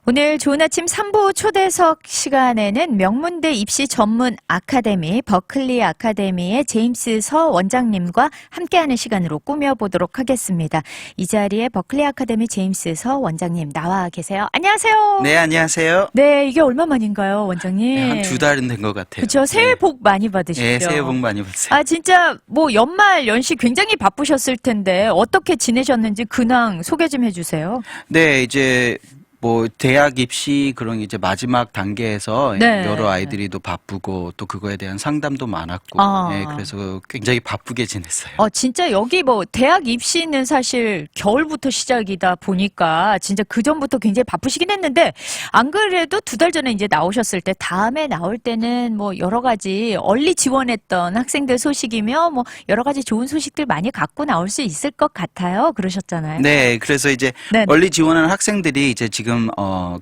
오늘 좋은 아침 3부 초대석 시간에는 명문대 입시 전문 아카데미 버클리 아카데미의 제임스 서 원장님과 함께하는 시간으로 꾸며보도록 하겠습니다. 이 자리에 버클리 아카데미 제임스 서 원장님 나와 계세요. 안녕하세요. 네, 안녕하세요. 네, 이게 얼마 만인가요, 원장님? 네, 한 2달은 된 것 같아요. 그렇죠. 새해 복 많이 받으십시오. 네, 새해 복 많이 받으세요. 아, 진짜 뭐 연말 연시 굉장히 바쁘셨을 텐데 어떻게 지내셨는지 근황 소개 좀 해주세요. 네, 이제 뭐 대학 입시 그런 이제 마지막 단계에서 네. 여러 아이들이도 바쁘고 또 그거에 대한 상담도 많았고, 아. 네, 그래서 굉장히 바쁘게 지냈어요. 진짜 여기 뭐 대학 입시는 사실 겨울부터 시작이다 보니까 진짜 그 전부터 굉장히 바쁘시긴 했는데 안 그래도 2달 전에 이제 나오셨을 때 다음에 나올 때는 뭐 여러 가지 얼리 지원했던 학생들 소식이며 뭐 여러 가지 좋은 소식들 많이 갖고 나올 수 있을 것 같아요. 그러셨잖아요. 네, 그래서 이제 네네. 원리 지원하는 학생들이 이제 지금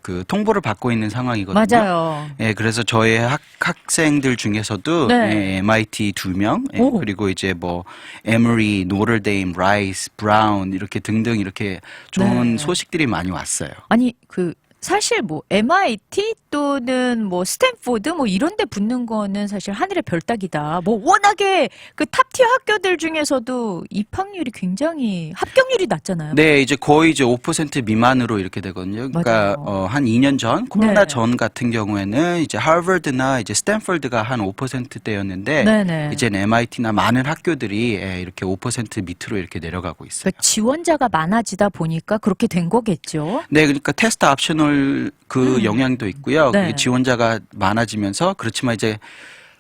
그 통보를 받고 있는 상황이거든요. 맞아요. 예, 그래서 저희 학생들 중에서도 네. 예, MIT 2명, 예, 오. 그리고 이제 뭐 에머리, 노틀데임, 라이스, 브라운 이렇게 등등 이렇게 좋은 네. 소식들이 많이 왔어요. 아니 사실 뭐 MIT 또는 뭐 스탠포드 뭐 이런 데 붙는 거는 사실 하늘의 별 따기다. 뭐 워낙에 그 탑티어 학교들 중에서도 입학률이 굉장히 합격률이 낮잖아요. 네, 이제 거의 이제 5% 미만으로 이렇게 되거든요. 그러니까 맞아요. 한 2년 전 코로나 네. 전 같은 경우에는 이제 하버드나 이제 스탠퍼드가 한 5%대였는데 네네. 이제는 MIT나 많은 학교들이 예, 이렇게 5% 밑으로 이렇게 내려가고 있어요. 그러니까 지원자가 많아지다 보니까 그렇게 된 거겠죠. 네, 그러니까 테스트 옵셔널 그 영향도 있고요. 네. 그게 지원자가 많아지면서 그렇지만 이제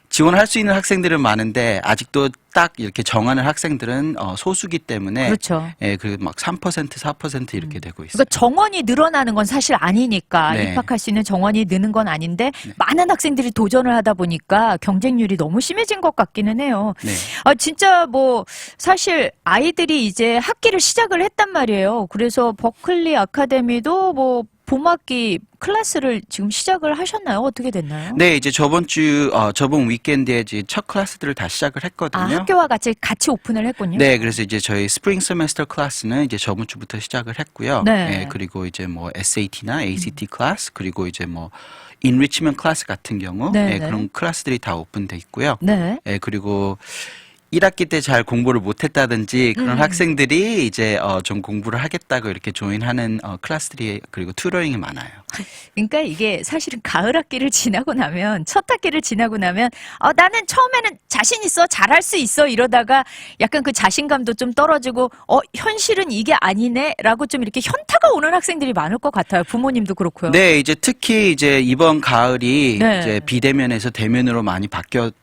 지원할 수 있는 학생들은 많은데 아직도 딱 이렇게 정하는 학생들은 소수기 때문에 그렇죠. 예, 그 막 3%, 4% 이렇게 되고 있어요. 그러니까 정원이 늘어나는 건 사실 아니니까 네. 입학할 수 있는 정원이 느는 건 아닌데 많은 학생들이 도전을 하다 보니까 경쟁률이 너무 심해진 것 같기는 해요. 네. 진짜 뭐 사실 아이들이 이제 학기를 시작을 했단 말이에요. 그래서 버클리 아카데미도 뭐 봄학기 클래스를 지금 시작을 하셨나요? 어떻게 됐나요? 네, 이제 저번 위켄드에 이제 첫 클래스들을 다 시작을 했거든요. 학교와 같이 오픈을 했군요. 네, 그래서 이제 저희 스프링 세메스터 클래스는 이제 저번 주부터 시작을 했고요. 네. 네, 그리고 이제 뭐 SAT나 ACT 클래스 그리고 이제 뭐 enrichment 클래스 같은 경우 네, 네, 네. 그런 클래스들이 다 오픈돼 있고요. 네. 네, 그리고 1학기 때 잘 공부를 못했다든지 그런 학생들이 이제 좀 공부를 하겠다고 이렇게 조인하는 클래스들이 그리고 튜러링이 많아요. 그러니까 이게 사실은 가을 학기를 지나고 나면 첫 학기를 지나고 나면 나는 처음에는 자신 있어 잘할 수 있어 이러다가 약간 그 자신감도 좀 떨어지고 현실은 이게 아니네라고 좀 이렇게 현타가 오는 학생들이 많을 것 같아요. 부모님도 그렇고요. 네, 이제 특히 이제 이번 가을이 네. 이제 비대면에서 대면으로 많이 바뀌어가지고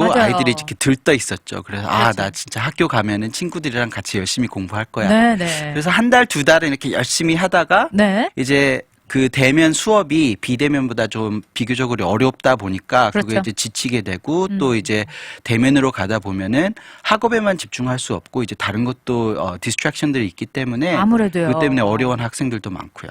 맞아요. 아이들이 이렇게 들떠 있었죠. 그래서 그렇죠. 나 진짜 학교 가면은 친구들이랑 같이 열심히 공부할 거야. 네네. 그래서 한 달, 2달은 이렇게 열심히 하다가 네. 이제 그 대면 수업이 비대면보다 좀 비교적으로 어렵다 보니까 그게 그렇죠. 이제 지치게 되고 또 이제 대면으로 가다 보면은 학업에만 집중할 수 없고 이제 다른 것도 디스트랙션들이 있기 때문에 아무래도요. 그 때문에 어려운 학생들도 많고요.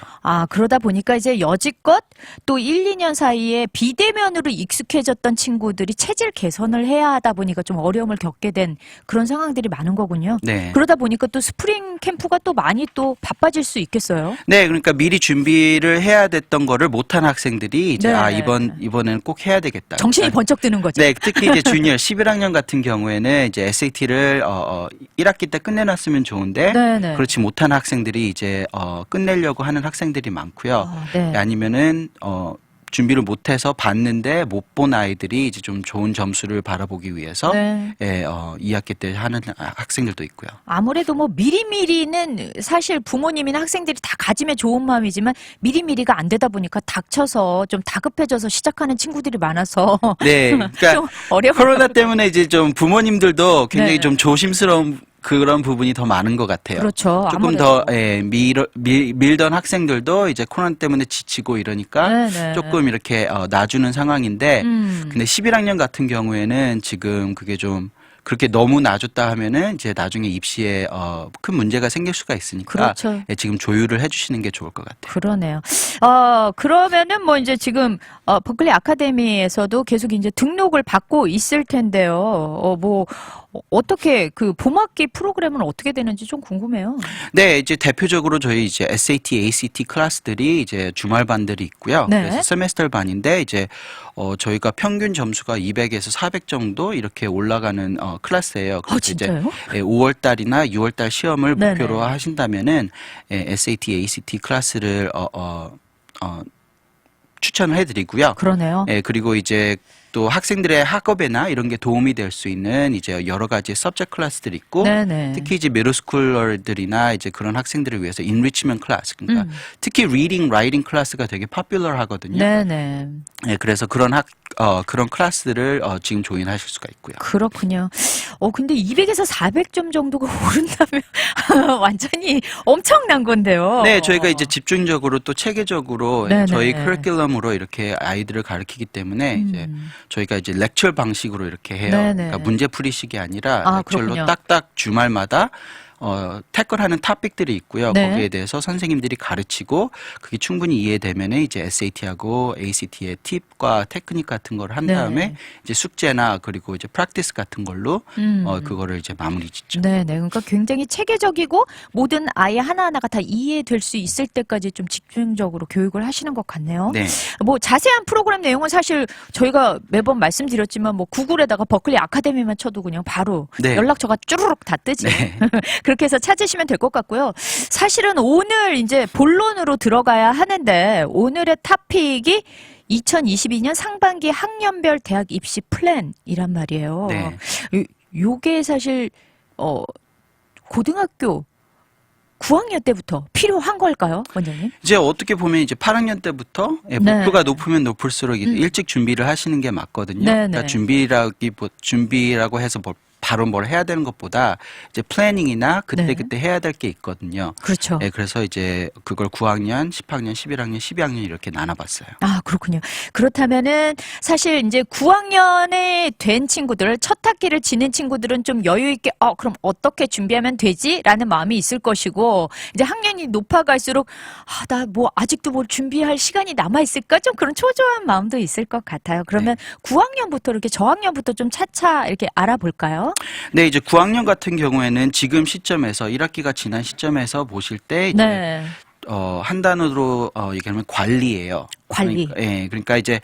그러다 보니까 이제 여지껏 또 1, 2년 사이에 비대면으로 익숙해졌던 친구들이 체질 개선을 해야 하다 보니까 좀 어려움을 겪게 된 그런 상황들이 많은 거군요. 네. 그러다 보니까 또 스프링 캠프가 또 많이 또 바빠질 수 있겠어요. 네, 그러니까 미리 준비를 해야 됐던 거를 못한 학생들이 이제 네. 이번에는 꼭 해야 되겠다. 정신이 번쩍 드는 거죠. 네, 특히 이제 주니어 11학년 같은 경우에는 이제 SAT를 1학기 때 끝내놨으면 좋은데 네네. 그렇지 못한 학생들이 이제 끝내려고 하는 학생들이 많고요. 네. 아니면은 준비를 못해서 봤는데 못 본 아이들이 이제 좀 좋은 점수를 바라보기 위해서 네. 2학기 때 하는 학생들도 있고요. 아무래도 뭐 미리미리는 사실 부모님이나 학생들이 다 가지면 좋은 마음이지만 미리미리가 안 되다 보니까 닥쳐서 좀 다급해져서 시작하는 친구들이 많아서 네, 그러니까 좀 어려워. 코로나 때문에 이제 좀 부모님들도 굉장히 네. 좀 조심스러운 그런 부분이 더 많은 것 같아요. 그렇죠. 조금 아무래도. 더 밀던 학생들도 이제 코로나 때문에 지치고 이러니까 네네. 조금 이렇게 놔주는 상황인데 근데 11학년 같은 경우에는 지금 그게 좀 그렇게 너무 놔줬다 하면은 이제 나중에 입시에 큰 문제가 생길 수가 있으니까 그렇죠. 예, 지금 조율을 해주시는 게 좋을 것 같아요. 그러네요. 그러면은 뭐 이제 지금 버클리 아카데미에서도 계속 이제 등록을 받고 있을 텐데요. 어떻게 그 봄학기 프로그램은 어떻게 되는지 좀 궁금해요. 네, 이제 대표적으로 저희 이제 SAT, ACT 클래스들이 이제 주말반들이 있고요. 네. 그래서 세메스터 반인데 이제 저희가 평균 점수가 200에서 400 정도 이렇게 올라가는 클래스예요. 그래서 진짜요? 이제 5월 달이나 6월 달 시험을 네네. 목표로 하신다면은 SAT, ACT 클래스를 추천을 해드리고요. 그러네요. 예, 그리고 이제 또 학생들의 학업에나 이런 게 도움이 될 수 있는 이제 여러 가지 서브젝트 클래스들이 있고 네네. 특히 이제 미들스쿨러들이나 이제 그런 학생들을 위해서 인리치먼트 클래스 그러니까 특히 리딩, 라이팅 클래스가 되게 포퓰러 하거든요. 네네. 예, 그래서 그런 그런 클래스들을 지금 조인하실 수가 있고요. 그렇군요. 근데 200에서 400점 정도가 오른다면 완전히 엄청난 건데요. 네, 저희가 이제 집중적으로 또 체계적으로 네네. 저희 커리큘럼으로 이렇게 아이들을 가르치기 때문에 이제 저희가 이제 렉처 방식으로 이렇게 해요. 네네. 그러니까 문제 풀이식이 아니라 아, 렉처로 그렇군요. 딱딱 주말마다 태클하는 토픽들이 있고요. 네. 거기에 대해서 선생님들이 가르치고 그게 충분히 이해되면은 이제 SAT하고 ACT의 팁과 테크닉 같은 걸 한 네. 다음에 이제 숙제나 그리고 이제 프랙티스 같은 걸로 그거를 이제 마무리 짓죠. 네네. 그러니까 굉장히 체계적이고 모든 아이 하나하나가 다 이해될 수 있을 때까지 좀 집중적으로 교육을 하시는 것 같네요. 네. 뭐 자세한 프로그램 내용은 사실 저희가 매번 말씀드렸지만 뭐 구글에다가 버클리 아카데미만 쳐도 그냥 바로 네. 연락처가 쭈르륵 다 뜨지. 네. 그렇게 해서 찾으시면 될 것 같고요. 사실은 오늘 이제 본론으로 들어가야 하는데 오늘의 토픽이 2022년 상반기 학년별 대학 입시 플랜이란 말이에요. 네. 요게 사실 고등학교 9학년 때부터 필요한 걸까요, 원장님? 이제 어떻게 보면 이제 8학년 때부터 네. 목표가 높으면 높을수록 일찍 준비를 하시는 게 맞거든요. 네네. 그러니까 준비라고 해서 바로 뭘 해야 되는 것보다 이제 플래닝이나 그때 해야 될 게 있거든요. 그렇죠. 네, 그래서 이제 그걸 9학년, 10학년, 11학년, 12학년 이렇게 나눠봤어요. 아, 그렇군요. 그렇다면은 사실 이제 9학년에 된 친구들, 첫 학기를 지낸 친구들은 좀 여유 있게 그럼 어떻게 준비하면 되지라는 마음이 있을 것이고 이제 학년이 높아갈수록 나 뭐 아직도 뭘 준비할 시간이 남아 있을까? 좀 그런 초조한 마음도 있을 것 같아요. 그러면 9학년부터 이렇게 저학년부터 좀 차차 이렇게 알아볼까요? 네, 이제 9학년 같은 경우에는 지금 시점에서 1학기가 지난 시점에서 보실 때 이제 네. 한 단어로 얘기하면 관리예요. 관리. 그러니까 이제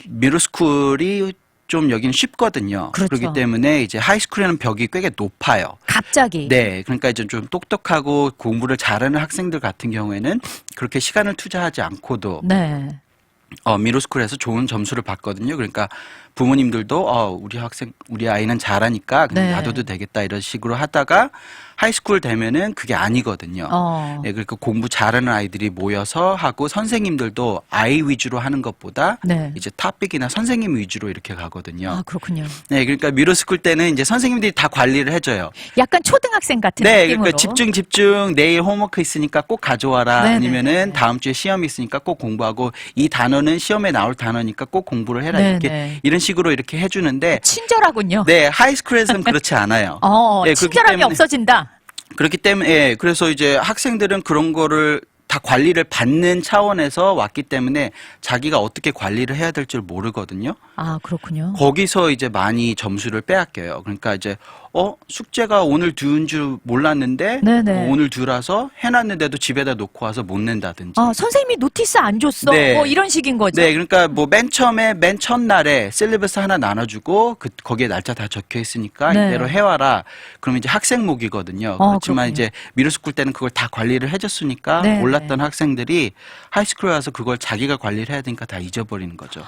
미들스쿨이 좀 여기는 쉽거든요. 그렇죠. 그렇기 때문에 이제 하이스쿨에는 벽이 꽤 높아요. 갑자기. 네, 그러니까 이제 좀 똑똑하고 공부를 잘하는 학생들 같은 경우에는 그렇게 시간을 투자하지 않고도 네. 미들스쿨에서 좋은 점수를 받거든요. 그러니까 부모님들도 우리 아이는 잘하니까 그냥 네. 놔둬도 되겠다 이런 식으로 하다가 하이스쿨 되면은 그게 아니거든요. 네, 그러니까 공부 잘하는 아이들이 모여서 하고 선생님들도 아이 위주로 하는 것보다 네. 이제 토픽이나 선생님 위주로 이렇게 가거든요. 아, 그렇군요. 네, 그러니까 미들스쿨 때는 이제 선생님들이 다 관리를 해줘요. 약간 초등학생 같은 네, 느낌으로. 그러니까 집중. 내일 홈워크 있으니까 꼭 가져와라. 네네. 아니면은 다음 주에 시험이 있으니까 꼭 공부하고 이 단어는 시험에 나올 단어니까 꼭 공부를 해라. 네네. 이런 식으로 이렇게 해주는데. 친절하군요. 네, 하이스쿨에서는 그렇지 않아요. 네, 그렇기 친절함이 때문에- 없어진다. 그렇기 때문에 그래서 이제 학생들은 그런 거를 다 관리를 받는 차원에서 왔기 때문에 자기가 어떻게 관리를 해야 될 줄 모르거든요. 아, 그렇군요. 거기서 이제 많이 점수를 빼앗겨요. 그러니까 이제 숙제가 오늘 듀인 줄 몰랐는데 네네. 오늘 듀라서 해놨는데도 집에다 놓고 와서 못 낸다든지. 선생님이 노티스 안 줬어. 네. 뭐 이런 식인 거죠. 네, 그러니까 뭐 맨 첫날에 셀리버스 하나 나눠주고 거기에 날짜 다 적혀 있으니까 네. 이대로 해와라. 그러면 이제 학생목이거든요. 그렇지만 그렇군요. 이제 미들스쿨 때는 그걸 다 관리를 해줬으니까 네. 몰랐던 학생들이 하이스쿨에 와서 그걸 자기가 관리를 해야 되니까 다 잊어버리는 거죠.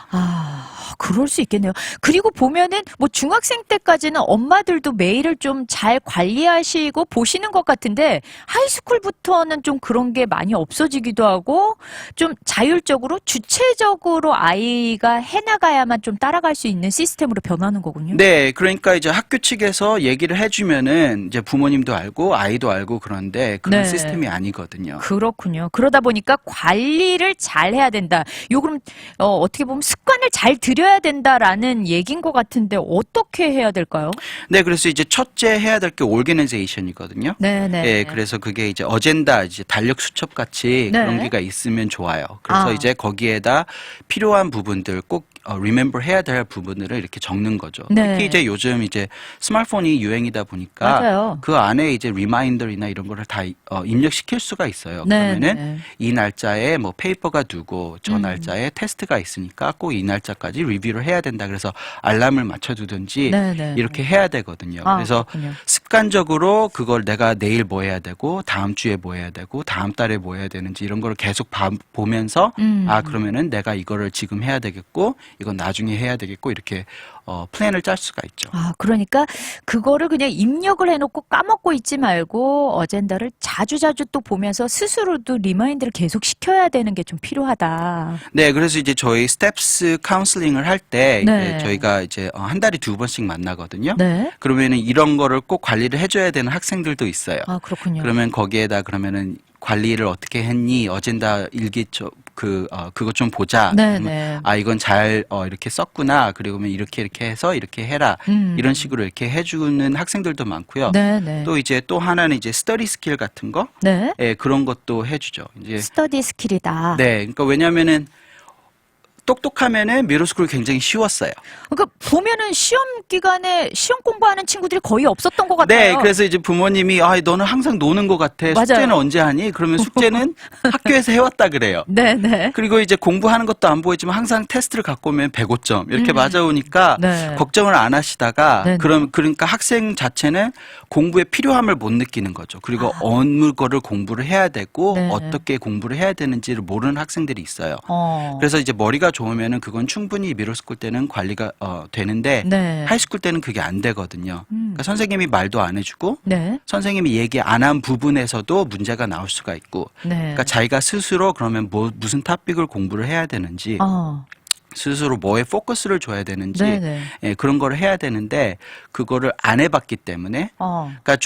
그럴 수 있겠네요. 그리고 보면은 뭐 중학생 때까지는 엄마들도 메일을 좀 잘 관리하시고 보시는 것 같은데 하이스쿨부터는 좀 그런 게 많이 없어지기도 하고 좀 자율적으로 주체적으로 아이가 해나가야만 좀 따라갈 수 있는 시스템으로 변하는 거군요. 네, 그러니까 이제 학교 측에서 얘기를 해주면은 이제 부모님도 알고 아이도 알고 그런데 그런 네. 시스템이 아니거든요. 그렇군요. 그러다 보니까 관리를 잘 해야 된다. 그럼 어떻게 보면 습관을 잘 들여야 된다라는 얘기인 것 같은데 어떻게 해야 될까요? 네, 그래서 이제 첫째 해야 될 게 organization이거든요. 네네. 예, 그래서 그게 이제 어젠다, 이제 달력 수첩 같이 네. 그런 게가 있으면 좋아요. 그래서 아. 이제 거기에다 필요한 부분들 꼭 remember 해야 될 부분들을 이렇게 적는 거죠. 네. 특히 이제 요즘 이제 스마트폰이 유행이다 보니까 맞아요. 그 안에 이제 리마인더나 이런 거를 다 입력시킬 수가 있어요. 네, 그러면은 네. 이 날짜에 뭐 페이퍼가 두고 저 음. 날짜에 테스트가 있으니까 꼭 이 날짜까지 리뷰를 해야 된다. 그래서 알람을 맞춰두든지 네네. 이렇게 해야 되거든요. 아, 그래서 그렇군요. 습관적으로 그걸 내가 내일 뭐 해야 되고 다음 주에 뭐 해야 되고 다음 달에 뭐 해야 되는지 이런 거를 계속 보면서 아 그러면은 내가 이거를 지금 해야 되겠고 이건 나중에 해야 되겠고 이렇게 플랜을 짤 수가 있죠. 아, 그러니까 그거를 그냥 입력을 해놓고 까먹고 있지 말고 어젠다를 자주자주 또 보면서 스스로도 리마인드를 계속 시켜야 되는 게 좀 필요하다. 네, 그래서 이제 저희 스텝스 카운슬링을 할 때 네. 저희가 이제 한 달에 2번씩 만나거든요. 네. 그러면은 이런 거를 꼭 관리를 해줘야 되는 학생들도 있어요. 아, 그렇군요. 그러면 거기에다 그러면은 관리를 어떻게 했니? 어젠다 일기 그거 좀 보자. 네네. 그러면 아 이건 잘 이렇게 썼구나. 그리고면 이렇게 해서 이렇게 해라. 이런 식으로 이렇게 해주는 학생들도 많고요. 네네. 또 이제 또 하나는 이제 스터디 스킬 같은 거, 네. 예, 그런 것도 해주죠. 이제 스터디 스킬이다. 네, 그러니까 왜냐면은 똑똑하면은 미드스쿨 굉장히 쉬웠어요. 그러니까 보면은 시험 기간에 시험 공부하는 친구들이 거의 없었던 것 같아요. 네, 그래서 이제 부모님이 아 너는 항상 노는 것 같아. 맞아요. 숙제는 언제 하니? 그러면 숙제는 학교에서 해왔다 그래요. 네네. 그리고 이제 공부하는 것도 안 보이지만 항상 테스트를 갖고 오면 105점 이렇게 맞아오니까 네. 걱정을 안 하시다가 네. 그러니까 학생 자체는 공부의 필요함을 못 느끼는 거죠. 그리고 어느 거를 공부를 해야 되고 네. 어떻게 공부를 해야 되는지를 모르는 학생들이 있어요. 어. 그래서 이제 머리가 좋으면은 그건 충분히 미들스쿨 때는 관리가 되는데 네. 하이스쿨 때는 그게 안 되거든요. 그러니까 선생님이 말도 안 해주고 네. 선생님이 얘기 안 한 부분에서도 문제가 나올 수가 있고 네. 그러니까 자기가 스스로 그러면 무슨 토픽을 공부를 해야 되는지 어. 스스로 뭐에 포커스를 줘야 되는지 네네. 예, 그런 거를 해야 되는데 그거를 안 해봤기 때문에 그러니까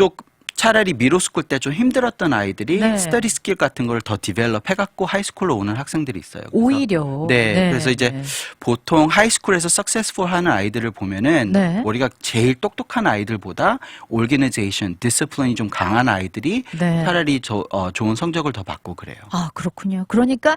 차라리 미드스쿨 때 좀 힘들었던 아이들이 네. 스터디 스킬 같은 걸 더 디벨롭 해갖고 하이스쿨로 오는 학생들이 있어요. 그래서 오히려. 네, 그래서 이제 보통 하이스쿨에서 석세스풀 하는 아이들을 보면은 네. 우리가 제일 똑똑한 아이들보다 올게나이제이션, 디스플린이 좀 강한 아이들이 네. 차라리 좋은 성적을 더 받고 그래요. 아, 그렇군요. 그러니까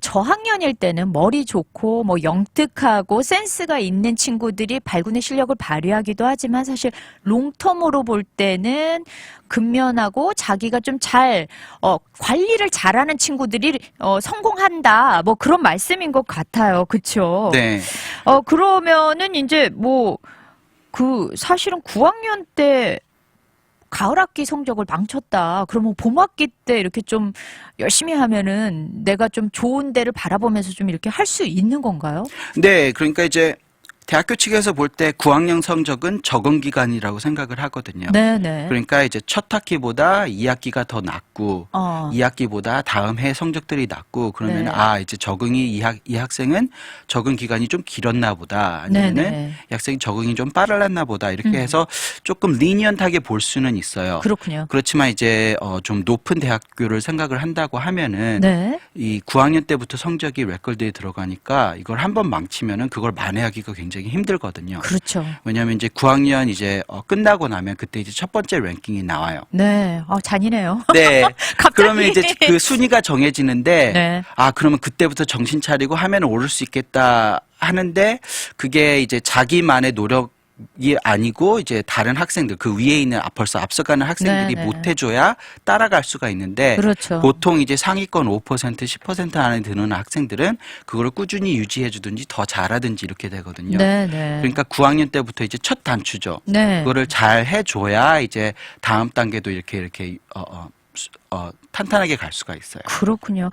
저학년일 때는 머리 좋고 뭐 영특하고 센스가 있는 친구들이 발군의 실력을 발휘하기도 하지만 사실 롱텀으로 볼 때는 근면하고 자기가 좀 잘 관리를 잘하는 친구들이 성공한다. 뭐 그런 말씀인 것 같아요. 그렇죠? 네. 그러면은 이제 뭐 그 사실은 9학년 때 가을 학기 성적을 망쳤다. 그러면 봄 학기 때 이렇게 좀 열심히 하면은 내가 좀 좋은 데를 바라보면서 좀 이렇게 할 수 있는 건가요? 네, 그러니까 이제 대학교 측에서 볼 때 9학년 성적은 적응 기간이라고 생각을 하거든요. 네네. 그러니까 이제 첫 학기보다 2학기가 더 낮고 2학기보다 다음 해 성적들이 낮고 그러면 네. 아 이제 적응이 이 학생은 적응 기간이 좀 길었나 보다 아니면은 네네. 이 학생이 적응이 좀 빨랐나 보다 이렇게 해서 조금 리니언하게 볼 수는 있어요. 그렇군요. 그렇지만 이제 좀 높은 대학교를 생각을 한다고 하면은 네. 이 9학년 때부터 성적이 레코드에 들어가니까 이걸 한번 망치면은 그걸 만회하기가 굉장히 힘들거든요. 그렇죠. 왜냐하면 이제 9학년 이제 끝나고 나면 그때 이제 첫 번째 랭킹이 나와요. 네. 잔인해요. 네. 갑자기. 그러면 이제 그 순위가 정해지는데 네. 그러면 그때부터 정신 차리고 하면 오를 수 있겠다 하는데 그게 이제 자기만의 노력이 아니고 이제 다른 학생들 그 위에 있는 벌써 앞서가는 학생들이 네, 네. 못 해줘야 따라갈 수가 있는데 그렇죠. 보통 이제 상위권 5% 10% 안에 드는 학생들은 그걸 꾸준히 유지해 주든지 더 잘하든지 이렇게 되거든요. 네네. 그러니까 9학년 때부터 이제 첫 단추죠. 네. 그거를 잘 해줘야 이제 다음 단계도 이렇게 탄탄하게 갈 수가 있어요. 그렇군요.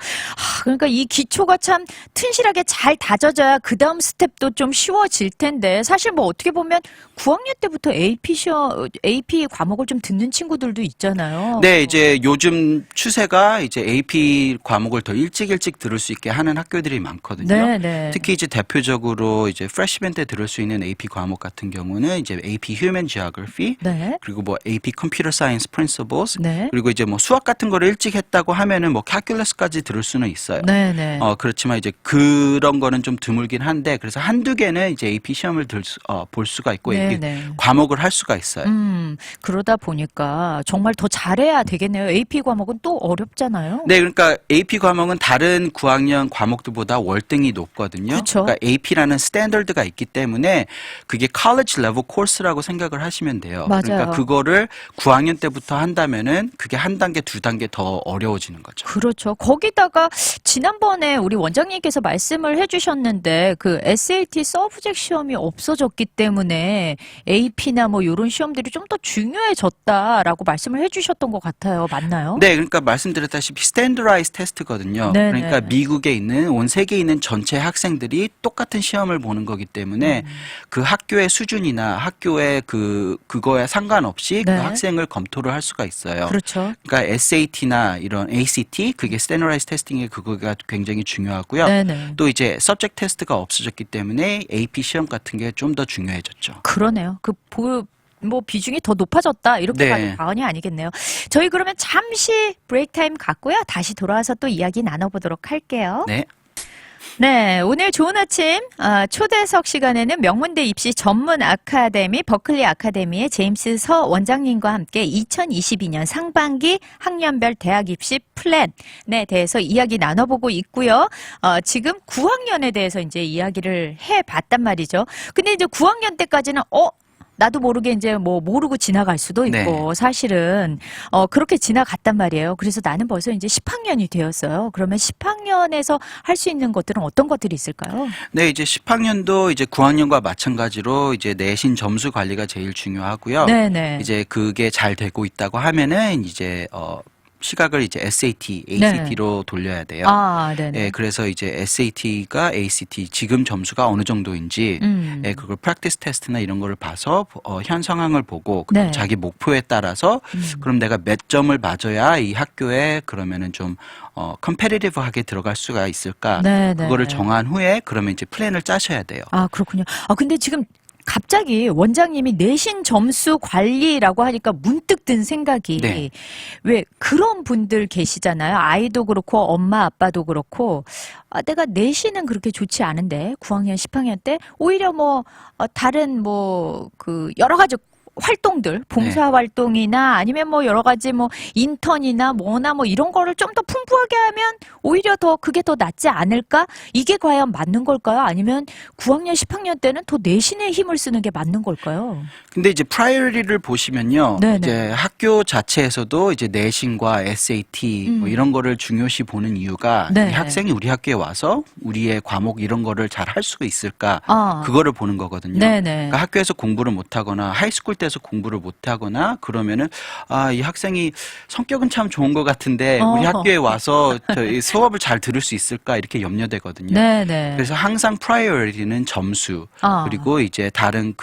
그러니까 이 기초가 참 튼실하게 잘 다져져야 그 다음 스텝도 좀 쉬워질 텐데 사실 뭐 어떻게 보면 9학년 때부터 AP 과목을 좀 듣는 친구들도 있잖아요. 네, 이제 요즘 추세가 이제 AP 과목을 더 일찍 들을 수 있게 하는 학교들이 많거든요. 네네. 특히 이제 대표적으로 이제 프레시맨 때 들을 수 있는 AP 과목 같은 경우는 이제 AP Human Geography 네. 그리고 뭐 AP Computer Science Principles 네. 그리고 이제 뭐 수학 같은 같은 거를 일찍 했다고 하면은 뭐 calculus까지 들을 수는 있어요. 네네. 그렇지만 이제 그런 거는 좀 드물긴 한데 그래서 한두 개는 이제 AP 시험을 볼 수가 있고 네네. 과목을 할 수가 있어요. 그러다 보니까 정말 더 잘해야 되겠네요. AP 과목은 또 어렵잖아요. 네, 그러니까 AP 과목은 다른 9학년 과목들보다 월등히 높거든요. 그렇죠. 그러니까 AP라는 스탠더드가 있기 때문에 그게 college level 코스라고 생각을 하시면 돼요. 맞아요. 그러니까 그거를 9학년 때부터 한다면은 그게 한 단계, 두 단계 더 어려워지는 거죠. 그렇죠. 거기다가 지난번에 우리 원장님께서 말씀을 해주셨는데 그 SAT 서브젝트 시험이 없어졌기 때문에 AP나 뭐 이런 시험들이 좀 더 중요해졌다라고 말씀을 해주셨던 것 같아요. 맞나요? 네, 그러니까 말씀드렸다시피 스탠더라이즈 테스트거든요. 네네. 그러니까 미국에 있는 온 세계에 있는 전체 학생들이 똑같은 시험을 보는 거기 때문에 그 학교의 수준이나 학교의 그거에 상관없이 네. 그 학생을 검토를 할 수가 있어요. 그렇죠. 그러니까 SAT나 이런 ACT 그게 스탠더라이즈 테스팅의 그거가 굉장히 중요하고요. 네네. 또 이제 subject 테스트가 없어졌기 때문에 AP 시험 같은 게 좀 더 중요해졌죠. 그러네요. 뭐 비중이 더 높아졌다 이렇게 네. 봐도 과언이 아니겠네요. 저희 그러면 잠시 브레이크 타임 갖고요. 다시 돌아와서 또 이야기 나눠보도록 할게요. 네. 네, 오늘 좋은 아침 초대석 시간에는 명문대 입시 전문 아카데미 버클리 아카데미의 제임스 서 원장님과 함께 2022년 상반기 학년별 대학 입시 플랜에 대해서 이야기 나눠보고 있고요. 지금 9학년에 대해서 이제 이야기를 해봤단 말이죠. 근데 이제 9학년 때까지는 나도 모르게 이제 뭐 모르고 지나갈 수도 있고 네. 사실은 그렇게 지나갔단 말이에요. 그래서 나는 벌써 이제 10학년이 되었어요. 그러면 10학년에서 할 수 있는 것들은 어떤 것들이 있을까요? 네, 이제 10학년도 이제 9학년과 마찬가지로 이제 내신 점수 관리가 제일 중요하고요. 네네. 이제 그게 잘 되고 있다고 하면은 이제 시각을 이제 SAT, ACT로 돌려야 돼요. 네네. 예, 그래서 이제 SAT가 ACT 지금 점수가 어느 정도인지 예, 그걸 프랙티스 테스트나 이런 거를 봐서 현 상황을 보고 네. 자기 목표에 따라서 그럼 내가 몇 점을 맞아야 이 학교에 그러면은 좀 컴페티티브하게 들어갈 수가 있을까? 네네. 그거를 정한 후에 그러면 이제 플랜을 짜셔야 돼요. 그렇군요. 근데 지금 갑자기 원장님이 내신 점수 관리라고 하니까 문득 든 생각이 네. 왜 그런 분들 계시잖아요. 아이도 그렇고 엄마 아빠도 그렇고 내가 내신은 그렇게 좋지 않은데 9학년 10학년 때 오히려 뭐 다른 뭐 그 여러 가지 활동들, 봉사 활동이나 아니면 뭐 여러 가지 뭐 인턴이나 뭐나 뭐 이런 거를 좀 더 풍부하게 하면 오히려 더 그게 더 낫지 않을까? 이게 과연 맞는 걸까요? 아니면 9학년, 10학년 때는 더 내신에 힘을 쓰는 게 맞는 걸까요? 근데 이제 프라이어리를 보시면요. 네네. 이제 학교 자체에서도 이제 내신과 SAT 뭐 이런 거를 중요시 보는 이유가 네. 이 학생이 우리 학교에 와서 우리의 과목 이런 거를 잘 할 수가 있을까? 아. 그거를 보는 거거든요. 네네. 그러니까 학교에서 공부를 못 하거나 하이스쿨 때에서 공부를 못 하거나 그러면은 이 학생이 성격은 참 좋은 것 같은데 우리 학교에 와서 저희 수업을 잘 들을 수 있을까? 이렇게 염려되거든요. 네네. 그래서 항상 프라이어리티는 점수 그리고 이제 다른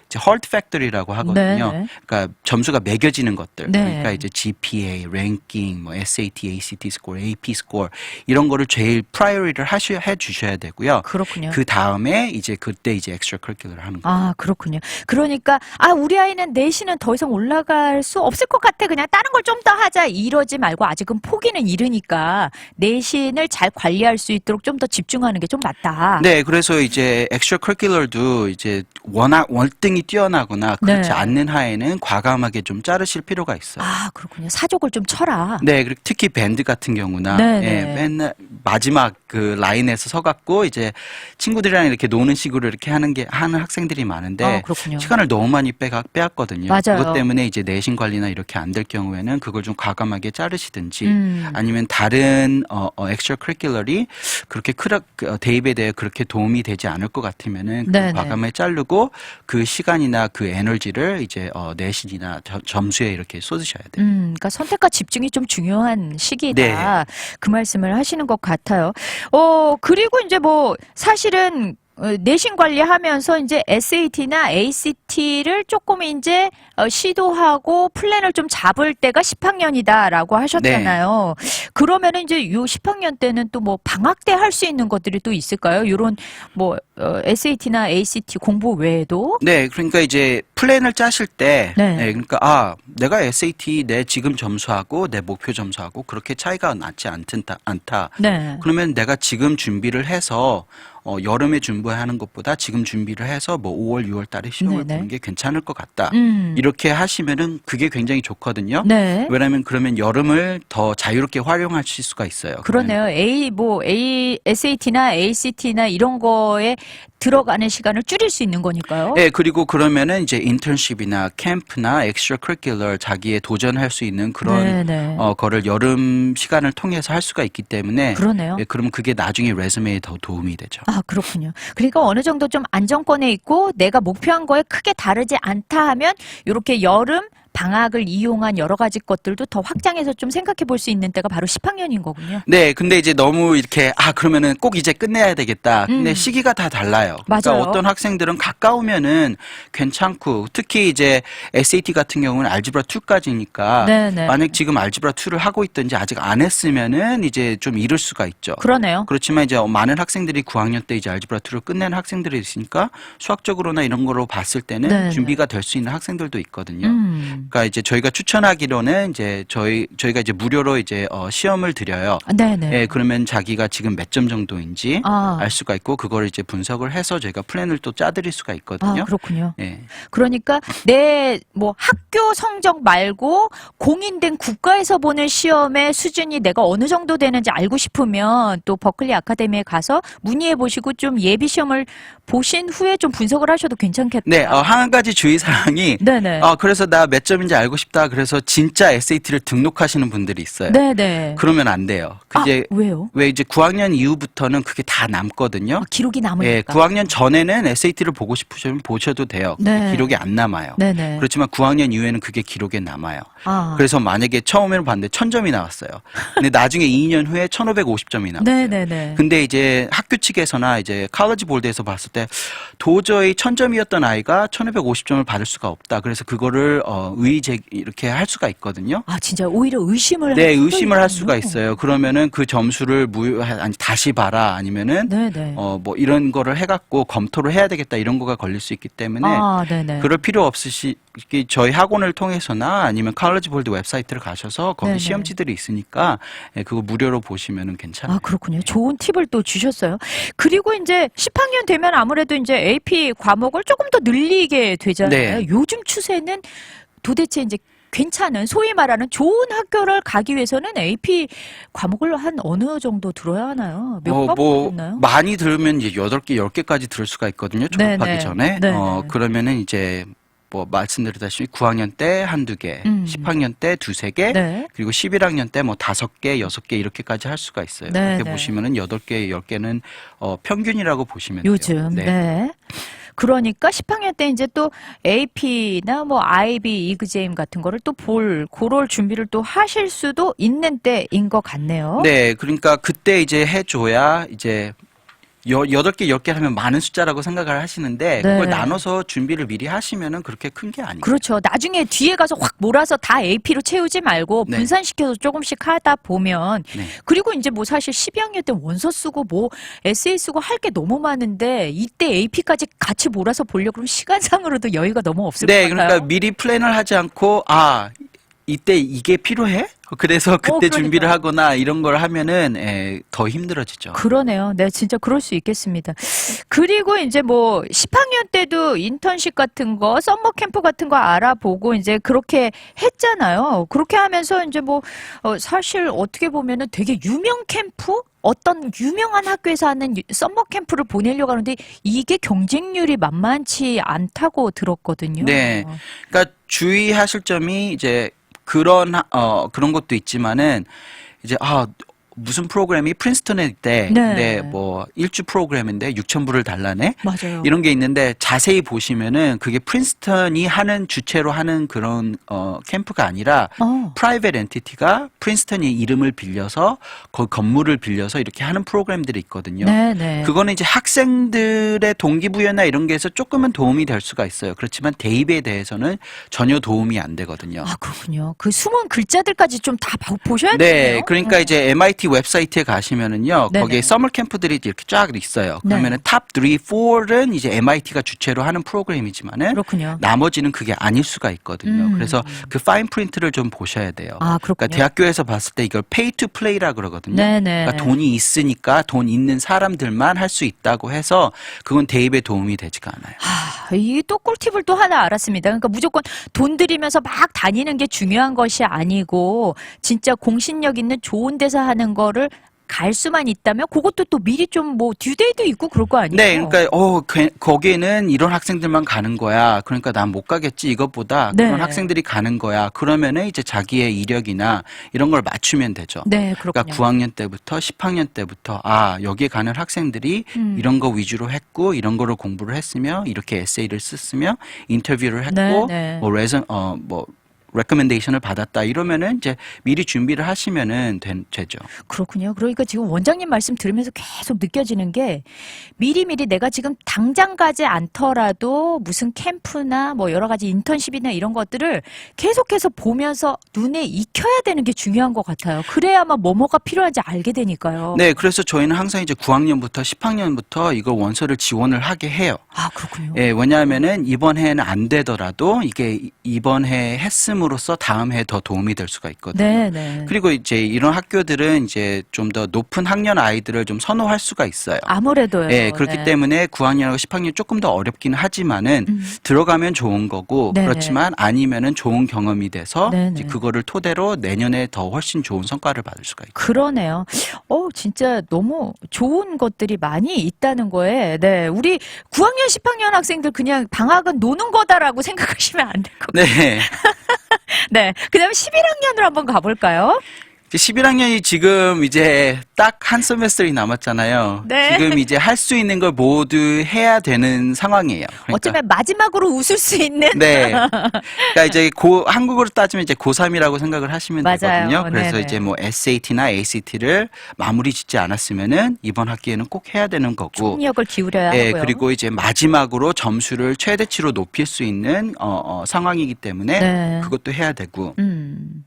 이제 헐트 팩터리라고 하거든요. 네네. 그러니까 점수가 매겨지는 것들. 네. 그러니까 이제 GPA, 랭킹, 뭐 SAT, ACT 스코어, AP 스코어 이런 거를 제일 프라이어리를 해 주셔야 되고요. 그렇군요. 그 다음에 이제 그때 이제 엑스트라 커리큘러를 하는 거예요. 그렇군요. 그러니까 우리 아이는 내신은 더 이상 올라갈 수 없을 것 같아. 그냥 다른 걸 좀 더 하자. 이러지 말고 아직은 포기는 이르니까 내신을 잘 관리할 수 있도록 좀 더 집중하는 게 좀 맞다. 네, 그래서 이제 엑스트라 커리큘러도 이제 워낙 월등히 뛰어나거나 그렇지 네. 않는 하에는 과감하게 좀 자르실 필요가 있어요. 그렇군요. 사족을 좀 쳐라. 네, 그리고 특히 밴드 같은 경우나 네, 예, 네. 맨날 마지막 그 라인에서 서갖고 이제 친구들이랑 이렇게 노는 식으로 이렇게 하는 학생들이 많은데 그렇군요. 시간을 너무 많이 빼앗거든요. 맞아요. 그것 때문에 이제 내신 관리나 이렇게 안 될 경우에는 그걸 좀 과감하게 자르시든지 아니면 다른 엑스트라 커리큘러리 그렇게 대입에 대해 그렇게 도움이 되지 않을 것 같으면은 네, 네. 과감하게 자르고 그 시간이나 그 에너지를 이제 내신이나 점수에 이렇게 쏟으셔야 돼요. 그러니까 선택과 집중이 좀 중요한 시기다. 네. 그 말씀을 하시는 것 같아요. 그리고 이제 뭐 사실은 내신 관리하면서 이제 SAT나 ACT를 조금 이제 시도하고 플랜을 좀 잡을 때가 10학년이다라고 하셨잖아요. 그러면은 이제 요 10학년 때는 또 뭐 방학 때 할 수 있는 것들이 또 있을까요? 요런 뭐 SAT나 ACT 공부 외에도? 네, 그러니까 이제 플랜을 짜실 때, 네. 그러니까 내가 SAT 내 지금 점수하고 내 목표 점수하고 그렇게 차이가 나지 않다. 네. 그러면 내가 지금 준비를 해서 여름에 준비하는 것보다 지금 준비를 해서 뭐 5월, 6월 달에 시험을 네네. 보는 게 괜찮을 것 같다. 음. 이렇게 하시면은 그게 굉장히 좋거든요. 네. 왜냐하면 그러면 여름을 더 자유롭게 활용하실 수가 있어요. 그러네요. SAT나 ACT나 이런 거에 들어가는 시간을 줄일 수 있는 거니까요. 네, 그리고 그러면은 이제 인턴십이나 캠프나 엑스트라 커리큘러 자기의 도전할 수 있는 그런 네네. 거를 여름 시간을 통해서 할 수가 있기 때문에 그러네요. 그러면 그게 나중에 레즈메에 더 도움이 되죠. 아, 그렇군요. 그러니까 어느 정도 좀 안정권에 있고 내가 목표한 거에 크게 다르지 않다 하면 이렇게 여름 방학을 이용한 여러 가지 것들도 더 확장해서 좀 생각해 볼 수 있는 때가 바로 10학년인 거군요. 네, 근데 이제 너무 이렇게 그러면은 꼭 이제 끝내야 되겠다. 근데 시기가 다 달라요. 그러니까 맞아요. 어떤 학생들은 가까우면은 괜찮고 특히 이제 SAT 같은 경우는 알지브라 2까지니까 네네. 만약 지금 알지브라 2를 하고 있든지 아직 안 했으면은 이제 좀 이를 수가 있죠. 그러네요. 그렇지만 이제 많은 학생들이 9학년 때 이제 알지브라 2를 끝내는 학생들이 있으니까 수학적으로나 이런 거로 봤을 때는 네네. 준비가 될 수 있는 학생들도 있거든요. 음. 그러니까 이제 저희가 추천하기로는 이제 저희가 이제 무료로 이제 시험을 드려요. 네네. 예, 그러면 자기가 지금 몇 점 정도인지 아. 알 수가 있고 그걸 이제 분석을 해서 저희가 플랜을 또 짜드릴 수가 있거든요. 아, 그렇군요. 예. 그러니까 내 뭐 학교 성적 말고 공인된 국가에서 보는 시험의 수준이 내가 어느 정도 되는지 알고 싶으면 또 버클리 아카데미에 가서 문의해 보시고 좀 예비 시험을 보신 후에 좀 분석을 하셔도 괜찮겠다. 네, 한 가지 주의 사항이 네네. 그래서 나 몇 점인지 알고 싶다. 그래서 진짜 SAT를 등록하시는 분들이 있어요. 네네. 그러면 안 돼요. 그게 왜요? 왜 이제 9학년 이후부터는 그게 다 남거든요. 기록이 예, 남으니까. 9학년 전에는 SAT를 보고 싶으시면 보셔도 돼요. 근데 네. 기록이 안 남아요. 네네. 그렇지만 9학년 이후에는 그게 기록에 남아요. 아. 그래서 만약에 처음에는 봤는데 1000점이 나왔어요. 근데 나중에 2년 후에 1550점이 나왔어요. 네네네. 근데 이제 학교 측에서나 이제 칼리지 볼드에서 봤을 때 도저히 1000점이었던 아이가 1550점을 받을 수가 없다. 그래서 그거를 이렇게 할 수가 있거든요. 아, 진짜 오히려 의심을 네, 할 수도 의심을 할 있군요. 수가 있어요. 그러면은 그 점수를 다시 봐라 아니면은 네네. 뭐 이런 거를 해갖고 검토를 해야 되겠다 이런 거가 걸릴 수 있기 때문에 아, 네네. 그럴 필요 없으시기 저희 학원을 통해서나 아니면 칼리지 볼드 웹사이트를 가셔서 거기 네네. 시험지들이 있으니까 그거 무료로 보시면은 괜찮아요. 아, 그렇군요. 좋은 팁을 또 주셨어요. 그리고 이제 10학년 되면 아무래도 이제 AP 과목을 조금 더 늘리게 되잖아요. 네. 요즘 추세는 도대체 이제 괜찮은 소위 말하는 좋은 학교를 가기 위해서는 AP 과목을 한 어느 정도 들어야 하나요? 몇 과목 있나요? 많이 들으면 이제 8개, 10개까지 들을 수가 있거든요. 졸업하기 네네. 전에. 네네. 그러면은 이제 뭐 말씀드렸다시피 9학년 때 한두 개, 10학년 때 두세 개, 네. 그리고 11학년 때 뭐 5개, 6개 이렇게까지 할 수가 있어요. 네, 그렇게 네. 보시면은 8개, 10개는 평균이라고 보시면 요즘. 돼요. 네. 그러니까 10학년 때 이제 또 AP나 뭐 IB, 이그제임 같은 거를 또 그럴 준비를 또 하실 수도 있는 때인 것 같네요. 네, 그러니까 그때 이제 해줘야 이제 8개, 10개 하면 많은 숫자라고 생각을 하시는데 네. 그걸 나눠서 준비를 미리 하시면은 그렇게 큰 게 아니에요. 그렇죠. 나중에 뒤에 가서 확 몰아서 다 AP로 채우지 말고 네. 분산시켜서 조금씩 하다 보면 네. 그리고 이제 뭐 사실 12학년 때 원서 쓰고 뭐 에세이 쓰고 할 게 너무 많은데 이때 AP까지 같이 몰아서 보려고 그러면 시간상으로도 여유가 너무 없을 네, 것 같아요. 그러니까 미리 플랜을 하지 않고 이때 이게 필요해? 그래서 그때 그러니까요. 준비를 하거나 이런 걸 하면은 더 힘들어지죠. 그러네요. 네, 진짜 그럴 수 있겠습니다. 그리고 이제 뭐 10학년 때도 인턴십 같은 거, 썸머 캠프 같은 거 알아보고 이제 그렇게 했잖아요. 그렇게 하면서 이제 뭐 사실 어떻게 보면은 되게 유명 캠프? 어떤 유명한 학교에서 하는 썸머 캠프를 보내려고 하는데 이게 경쟁률이 만만치 않다고 들었거든요. 네. 그러니까 주의하실 점이 이제 그런 것도 있지만은 이제 무슨 프로그램이 프린스턴에 있대. 네. 근데 뭐 1주 프로그램인데 6,000불을 달라네. 맞아요. 이런 게 있는데 자세히 보시면은 그게 프린스턴이 하는 주체로 하는 그런 캠프가 아니라 프라이빗 엔티티가 프린스턴이 이름을 빌려서 그 건물을 빌려서 이렇게 하는 프로그램들이 있거든요. 네네. 그거는 이제 학생들의 동기부여나 이런 게서 조금은 도움이 될 수가 있어요. 그렇지만 대입에 대해서는 전혀 도움이 안 되거든요. 아, 그렇군요. 그 숨은 글자들까지 좀 다 보셔야 네, 되네요. 그러니까 이제 MIT 웹사이트에 가시면은요, 네네. 거기에 서머 캠프들이 이렇게 쫙 있어요. 네. 그러면은 탑 3, 4는 이제 MIT가 주체로 하는 프로그램이지만은 그렇군요. 나머지는 그게 아닐 수가 있거든요. 그래서 그 파인 프린트를 좀 보셔야 돼요. 아, 그렇군요. 그러니까 대학교에서 봤을 때 이걸 pay to play라 그러거든요. 네네. 그러니까 돈이 있으니까 돈 있는 사람들만 할 수 있다고 해서 그건 대입에 도움이 되지가 않아요. 이 또 꿀팁을 또 하나 알았습니다. 그러니까 무조건 돈 들이면서 막 다니는 게 중요한 것이 아니고 진짜 공신력 있는 좋은 데서 하는 거를 갈 수만 있다면 그것도 또 미리 좀 뭐 듀데이도 있고 그럴 거 아니에요? 네, 그러니까 거기에는 이런 학생들만 가는 거야. 그러니까 난 못 가겠지. 이것보다 네. 그런 학생들이 가는 거야. 그러면은 이제 자기의 이력이나 이런 걸 맞추면 되죠. 네, 그러니까 그렇군요. 9학년 때부터 10학년 때부터 여기에 가는 학생들이 이런 거 위주로 했고 이런 거를 공부를 했으며 이렇게 에세이를 썼으며 인터뷰를 했고 네. 뭐 레커멘데이션을 받았다 이러면은 이제 미리 준비를 하시면은 되죠. 그렇군요. 그러니까 지금 원장님 말씀 들으면서 계속 느껴지는 게 미리미리 내가 지금 당장 가지 않더라도 무슨 캠프나 뭐 여러 가지 인턴십이나 이런 것들을 계속해서 보면서 눈에 익혀야 되는 게 중요한 것 같아요. 그래야만 뭐가 필요한지 알게 되니까요. 네, 그래서 저희는 항상 이제 9학년부터 10학년부터 이걸 원서를 지원을 하게 해요. 아, 그렇군요. 예, 왜냐하면은 이번 해는 안 되더라도 이게 이번 해 했음으로써 다음 해에 더 도움이 될 수가 있거든요. 네. 그리고 이제 이런 학교들은 이제 좀 더 높은 학년 아이들을 좀 선호할 수가 있어요. 아무래도요. 예, 그렇기 때문에 9학년하고 10학년 조금 더 어렵긴 하지만은 들어가면 좋은 거고 네네. 그렇지만 아니면은 좋은 경험이 돼서 네네. 이제 그거를 토대로 내년에 더 훨씬 좋은 성과를 받을 수가 있고. 그러네요. 진짜 너무 좋은 것들이 많이 있다는 거에, 네. 우리 9학년, 10학년 학생들 그냥 방학은 노는 거다라고 생각하시면 안 될 것 같아요. 네. 네. 그 다음에 11학년으로 한번 가볼까요? 11학년이 지금 이제 딱 한 세메스터이 남았잖아요. 네. 지금 이제 할 수 있는 걸 모두 해야 되는 상황이에요. 그러니까 어쩌면 마지막으로 웃을 수 있는. 네. 그러니까 이제 한국으로 따지면 이제 고3이라고 생각을 하시면 맞아요. 되거든요. 그래서 네네. 이제 뭐 SAT나 ACT를 마무리 짓지 않았으면은 이번 학기에는 꼭 해야 되는 거고. 총력을 기울여야 네, 하고요. 그리고 이제 마지막으로 점수를 최대치로 높일 수 있는 상황이기 때문에 네. 그것도 해야 되고. 음.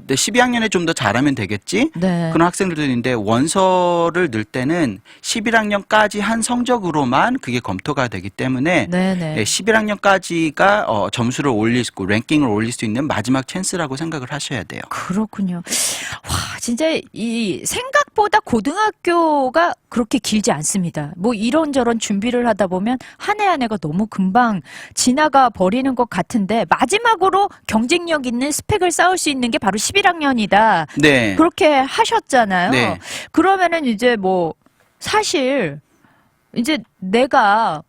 내 12학년에 좀 더 잘하면 되겠지? 네. 그런 학생들도 있는데 원서를 넣을 때는 11학년까지 한 성적으로만 그게 검토가 되기 때문에 네네. 11학년까지가 점수를 올릴 수 있고 랭킹을 올릴 수 있는 마지막 찬스라고 생각을 하셔야 돼요. 그렇군요. 와, 진짜 이 생각보다 고등학교가 그렇게 길지 않습니다. 뭐 이런저런 준비를 하다 보면 한 해 한 해가 너무 금방 지나가 버리는 것 같은데 마지막으로 경쟁력 있는 스펙을 쌓을 수 있는 게 바로 11학년이다. 네. 그렇게 하셨잖아요. 네. 그러면은 이제 뭐 사실 이제 내가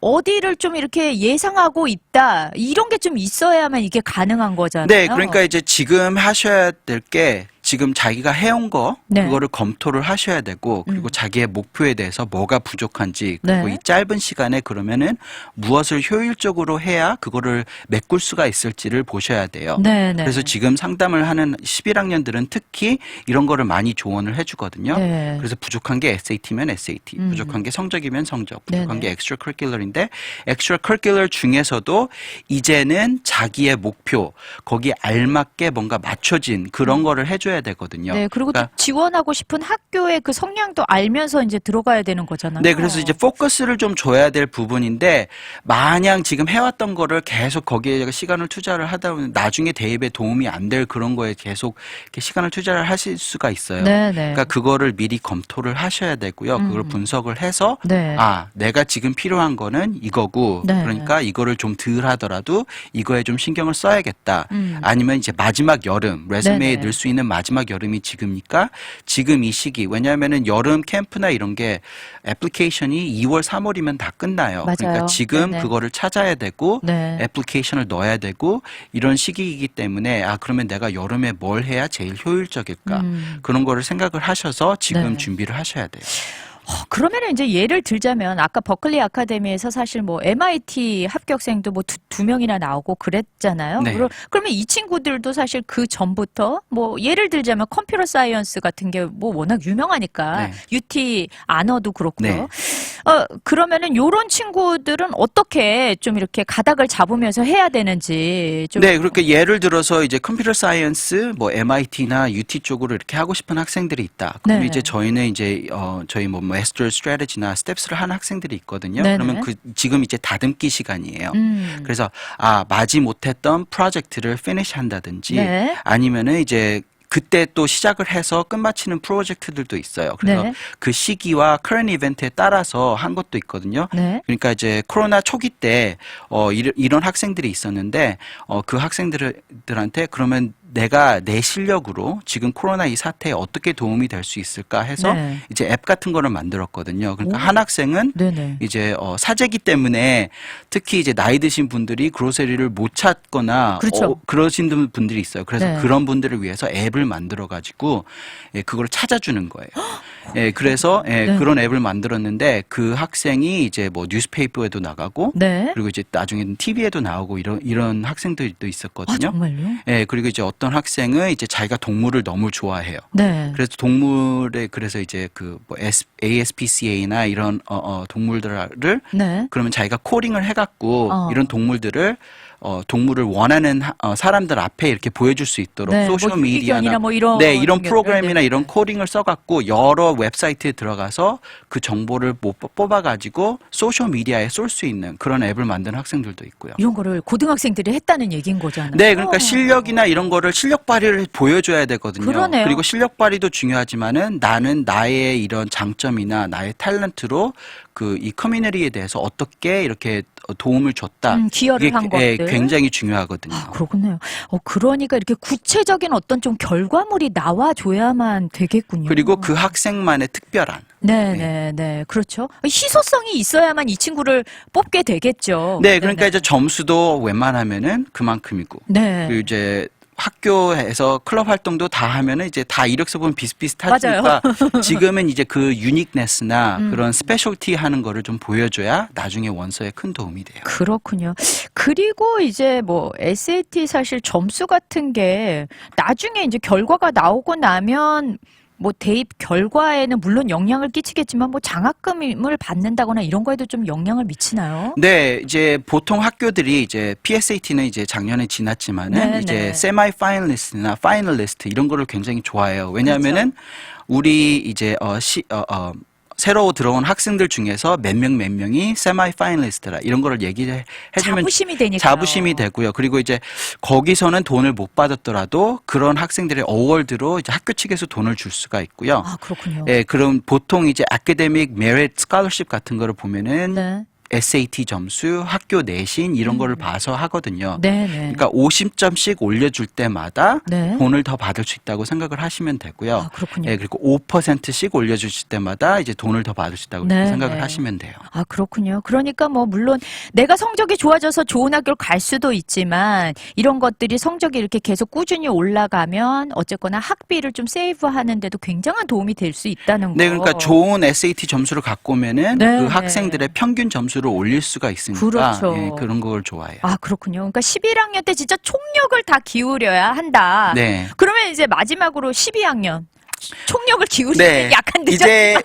어디를 좀 이렇게 예상하고 있다. 이런 게 좀 있어야만 이게 가능한 거잖아요. 네, 그러니까 이제 지금 하셔야 될 게 지금 자기가 해온 거 네. 그거를 검토를 하셔야 되고 그리고 자기의 목표에 대해서 뭐가 부족한지 그리고 네. 이 짧은 시간에 그러면은 무엇을 효율적으로 해야 그거를 메꿀 수가 있을지를 보셔야 돼요. 네, 네. 그래서 지금 상담을 하는 11학년들은 특히 이런 거를 많이 조언을 해주거든요. 네. 그래서 부족한 게 SAT면 SAT, 부족한 게 성적이면 성적, 부족한 네네. 게 extra curricular인데 extra curricular 중에서도 이제는 자기의 목표 거기에 알맞게 뭔가 맞춰진 그런 거를 해줘야 되거든요. 네, 그리고 또 그러니까 지원하고 싶은 학교의 그 성향도 알면서 이제 들어가야 되는 거잖아요. 네, 그래서 이제 포커스를 좀 줘야 될 부분인데 마냥 지금 해왔던 거를 계속 거기에 시간을 투자를 하다 보면 나중에 대입에 도움이 안 될 그런 거에 계속 이렇게 시간을 투자를 하실 수가 있어요. 네, 네. 그러니까 그거를 미리 검토를 하셔야 되고요. 그걸 분석을 해서 네. 내가 지금 필요한 거는 이거고 네. 그러니까 이거를 좀 덜 하더라도 이거에 좀 신경을 써야겠다. 아니면 이제 마지막 여름 레즈메에 네네. 넣을 수 있는 마지막 마지막 여름이 지금이니까 지금 이 시기 왜냐하면은 여름 캠프나 이런 게 애플리케이션이 2월, 3월이면 다 끝나요. 맞아요. 그러니까 지금 네네. 그거를 찾아야 되고 네. 애플리케이션을 넣어야 되고 이런 시기이기 때문에 그러면 내가 여름에 뭘 해야 제일 효율적일까 그런 거를 생각을 하셔서 지금 네. 준비를 하셔야 돼요. 그러면 이제 예를 들자면 아까 버클리 아카데미에서 사실 뭐 MIT 합격생도 뭐 두 명이나 나오고 그랬잖아요. 네. 그러면 이 친구들도 사실 그 전부터 뭐 예를 들자면 컴퓨터 사이언스 같은 게 뭐 워낙 유명하니까 네. UT 아너도 그렇고요. 네. 그러면은 요런 친구들은 어떻게 좀 이렇게 가닥을 잡으면서 해야 되는지 좀. 네, 그렇게 예를 들어서 이제 컴퓨터 사이언스, 뭐 MIT나 UT 쪽으로 이렇게 하고 싶은 학생들이 있다. 그럼 네. 이제 저희는 이제 저희 뭐 마스터 스트래티지나 스텝스를 하는 학생들이 있거든요. 네네. 그러면 지금 이제 다듬기 시간이에요. 그래서 그래서 마지 못했던 프로젝트를 피니시 한다든지 네. 아니면은 이제 그때 또 시작을 해서 끝마치는 프로젝트들도 있어요. 그래서 네. 그 시기와 커런 이벤트에 따라서 한 것도 있거든요. 네. 그러니까 이제 코로나 초기 때 이런 학생들이 있었는데 그 학생들한테 그러면 내가 내 실력으로 지금 코로나 이 사태에 어떻게 도움이 될 수 있을까 해서 네. 이제 앱 같은 거를 만들었거든요. 그러니까 오. 한 학생은 네네. 이제 사재기 때문에 특히 이제 나이 드신 분들이 그로세리를 못 찾거나 그렇죠. 그러신 분들이 있어요. 그래서 네. 그런 분들을 위해서 앱을 만들어 가지고 그걸 찾아주는 거예요. 그래서 네. 그런 앱을 만들었는데 그 학생이 이제 뭐 뉴스페이퍼에도 나가고 네. 그리고 이제 나중에는 TV에도 나오고 이런 학생들도 있었거든요. 정말요? 그리고 이제 어떤 학생은 이제 자기가 동물을 너무 좋아해요. 네. 그래서 그래서 이제 그 뭐 ASPCA나 이런 동물들을 네. 그러면 자기가 코딩을 해갖고 어. 이런 동물을 원하는 사람들 앞에 이렇게 보여줄 수 있도록 네, 소셜 뭐 미디어나 유기견이나 뭐 이런 이런 게, 프로그램이나 네, 이런 네. 코딩을 써갖고 여러 웹사이트에 들어가서 그 정보를 뽑아가지고 소셜 미디어에 쏠 수 있는 그런 앱을 만드는 학생들도 있고요. 이런 거를 고등학생들이 했다는 얘기인 거잖아요. 네, 그러니까 실력이나 이런 거를 실력 발휘를 보여줘야 되거든요. 그러네요. 그리고 실력 발휘도 중요하지만은 나는 나의 이런 장점이나 나의 탤런트로 이 커뮤니티에 대해서 어떻게 이렇게 도움을 줬다. 기여를 한 것들. 굉장히 중요하거든요. 그렇군요. 그러니까 이렇게 구체적인 어떤 좀 결과물이 나와줘야만 되겠군요. 그리고 그 학생만의 특별한. 네. 그렇죠. 희소성이 있어야만 이 친구를 뽑게 되겠죠. 네, 그러니까 이제 점수도 웬만하면은 그만큼이고. 네. 그리고 이제 학교에서 클럽 활동도 다 하면은 이제 다 이력서 보면 비슷비슷하니까 지금은 이제 그 유닉네스나 그런 스페셜티 하는 거를 좀 보여줘야 나중에 원서에 큰 도움이 돼요. 그렇군요. 그리고 이제 뭐 SAT 사실 점수 같은 게 나중에 이제 결과가 나오고 나면 뭐 대입 결과에는 물론 영향을 끼치겠지만 뭐 장학금을 받는다거나 이런 거에도 좀 영향을 미치나요? 네, 이제 보통 학교들이 이제 PSAT는 이제 작년에 지났지만은 네, 이제 네. 세마이 파이널리스트나 파이널리스트 이런 거를 굉장히 좋아해요. 왜냐하면은 그렇죠. 우리 이제 새로 들어온 학생들 중에서 몇 명이 세마이 파이널리스트라 이런 거를 얘기해 주면 자부심이 되니까. 자부심이 되고요. 그리고 이제 거기서는 돈을 못 받았더라도 그런 학생들의 어워드로 이제 학교 측에서 돈을 줄 수가 있고요. 그렇군요. 그럼 보통 이제 아카데믹 메리트 스칼러십 같은 거를 보면은 네. SAT 점수, 학교 내신 이런 거를 봐서 하거든요. 네. 그러니까 50점씩 올려줄 때마다 네. 돈을 더 받을 수 있다고 생각을 하시면 되고요. 그렇군요. 그리고 5%씩 올려주실 때마다 이제 돈을 더 받을 수 있다고 네, 생각을 네. 하시면 돼요. 그렇군요. 그러니까 뭐 물론 내가 성적이 좋아져서 좋은 학교를 갈 수도 있지만 이런 것들이 성적이 이렇게 계속 꾸준히 올라가면 어쨌거나 학비를 좀 세이브하는데도 굉장한 도움이 될 수 있다는 거. 네, 그러니까 좋은 SAT 점수를 갖고 오면은 네, 그 네. 학생들의 평균 점수를 올릴 수가 있으니까 그렇죠. 그런 걸 좋아해요. 그렇군요. 그러니까 11학년 때 진짜 총력을 다 기울여야 한다. 네. 그러면 이제 마지막으로 12학년 총력을 기울이는 네. 약간 늦었지만.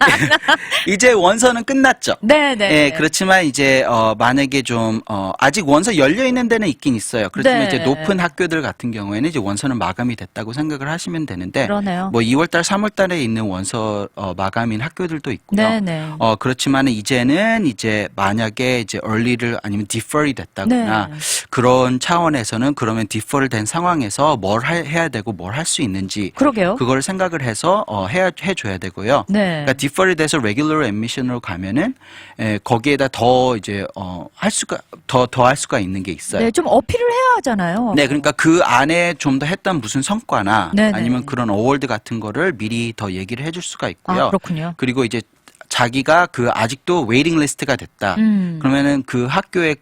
이제 원서는 끝났죠. 네. 그렇지만 이제 만약에 좀 아직 원서 열려 있는 데는 있긴 있어요. 그렇지만 네. 이제 높은 학교들 같은 경우에는 이제 원서는 마감이 됐다고 생각을 하시면 되는데 그러네요. 뭐 2월달, 3월달에 있는 원서 마감인 학교들도 있고요. 네. 그렇지만 이제는 이제 만약에 이제 early를 아니면 defer이 됐다거나 네. 그런 차원에서는 그러면 defer를 된 상황에서 뭘 해야 되고 뭘 할 수 있는지 그러게요. 그걸 생각을 해서 따라서 해줘야 되고요. 네. 그러니까 디퍼리드에서 레귤러 애미션으로 가면은 거기에다 더 이제 할 수가 더 할 수가 있는 게 있어요. 네, 좀 어필을 해야 하잖아요. 네, 그러니까 그 안에 좀 더 했던 무슨 성과나 네네. 아니면 그런 어워드 같은 거를 미리 더 얘기를 해줄 수가 있고요. 아, 그렇군요. 그리고 이제 자기가 그 아직도 웨이팅 리스트가 됐다. 그러면은 그 학교에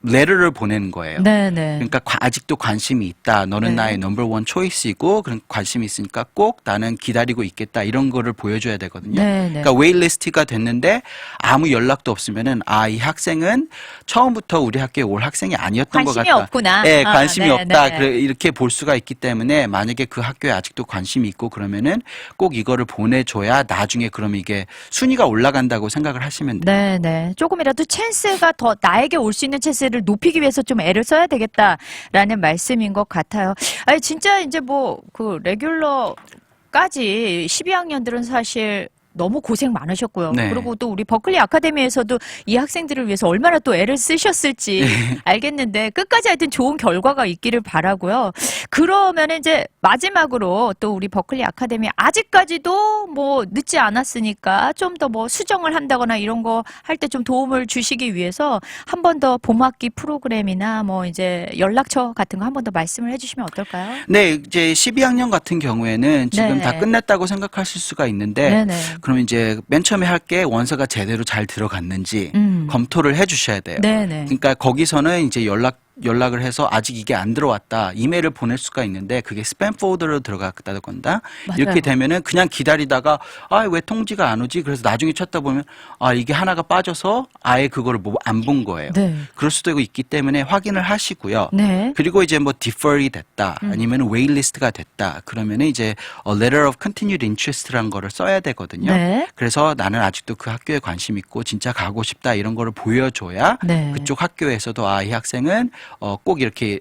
레터를 보내는 거예요. 네네. 그러니까 아직도 관심이 있다. 너는 네. 나의 넘버원 초이스이고 그런 관심이 있으니까 꼭 나는 기다리고 있겠다. 이런 거를 보여줘야 되거든요. 네네. 그러니까 웨이리스트가 됐는데 아무 연락도 없으면은 이 학생은 처음부터 우리 학교에 올 학생이 아니었던 것 같다. 관심이 없구나. 네, 관심이 네, 없다. 네. 이렇게 볼 수가 있기 때문에 만약에 그 학교에 아직도 관심이 있고 그러면은 꼭 이거를 보내줘야 나중에 그러면 이게 순위가 올라간다고 생각을 하시면 돼요. 네네. 조금이라도 찬스가 더 나에게 올 수 있는 찬스를 높이기 위해서 좀 애를 써야 되겠다라는 말씀인 것 같아요. 아니, 진짜 이제 뭐, 레귤러까지 12학년들은 사실 너무 고생 많으셨고요. 네. 그리고 또 우리 버클리 아카데미에서도 이 학생들을 위해서 얼마나 또 애를 쓰셨을지 알겠는데 끝까지 하여튼 좋은 결과가 있기를 바라고요. 그러면 이제 마지막으로 또 우리 버클리 아카데미 아직까지도 뭐 늦지 않았으니까 좀 더 뭐 수정을 한다거나 이런 거 할 때 좀 도움을 주시기 위해서 한 번 더 봄학기 프로그램이나 뭐 이제 연락처 같은 거 한 번 더 말씀을 해주시면 어떨까요? 네, 이제 12학년 같은 경우에는 지금 네네. 다 끝났다고 생각하실 수가 있는데 네네. 그럼 이제 맨 처음에 할 게 원서가 제대로 잘 들어갔는지 검토를 해 주셔야 돼요. 네네. 그러니까 거기서는 이제 연락을 해서 아직 이게 안 들어왔다. 이메일을 보낼 수가 있는데 그게 스팸 폴더로 들어갔다거나 맞아요. 이렇게 되면은 그냥 기다리다가 왜 통지가 안 오지? 그래서 나중에 찾다 보면 이게 하나가 빠져서 아예 그거를 안 본 거예요. 네. 그럴 수도 있기 때문에 확인을 하시고요. 네. 그리고 이제 뭐 defer이 됐다 아니면 웨이리스트가 됐다 그러면은 이제 letter of continued interest라는 거를 써야 되거든요. 네. 그래서 나는 아직도 그 학교에 관심 있고 진짜 가고 싶다 이런 거를 보여줘야 네. 그쪽 학교에서도 이 학생은 꼭 이렇게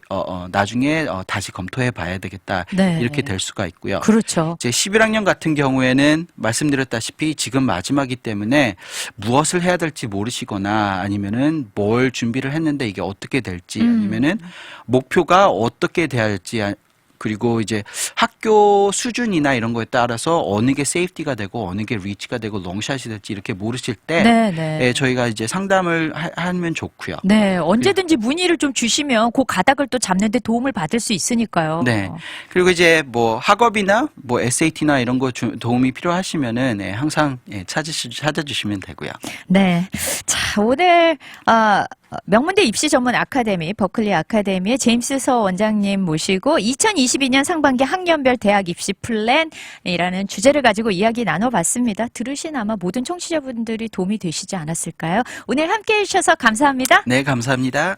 나중에 다시 검토해 봐야 되겠다 네. 이렇게 될 수가 있고요. 그렇죠. 이제 11학년 같은 경우에는 말씀드렸다시피 지금 마지막이기 때문에 무엇을 해야 될지 모르시거나 아니면은 뭘 준비를 했는데 이게 어떻게 될지 아니면은 목표가 어떻게 돼야 할지 그리고 이제 학교 수준이나 이런 거에 따라서 어느 게 세이프티가 되고 어느 게 리치가 되고 롱샷이 될지 이렇게 모르실 때 네네. 저희가 이제 상담을 하면 좋고요. 네, 언제든지 문의를 좀 주시면 그 가닥을 또 잡는 데 도움을 받을 수 있으니까요. 네. 그리고 이제 뭐 학업이나 뭐 SAT나 이런 거 도움이 필요하시면은 항상 찾아주시면 되고요. 네. 자, 오늘 명문대 입시 전문 아카데미 버클리 아카데미의 제임스 서 원장님 모시고 2022년 상반기 학년별 대학 입시 플랜이라는 주제를 가지고 이야기 나눠봤습니다. 들으신 아마 모든 청취자분들이 도움이 되시지 않았을까요? 오늘 함께해 주셔서 감사합니다. 네, 감사합니다.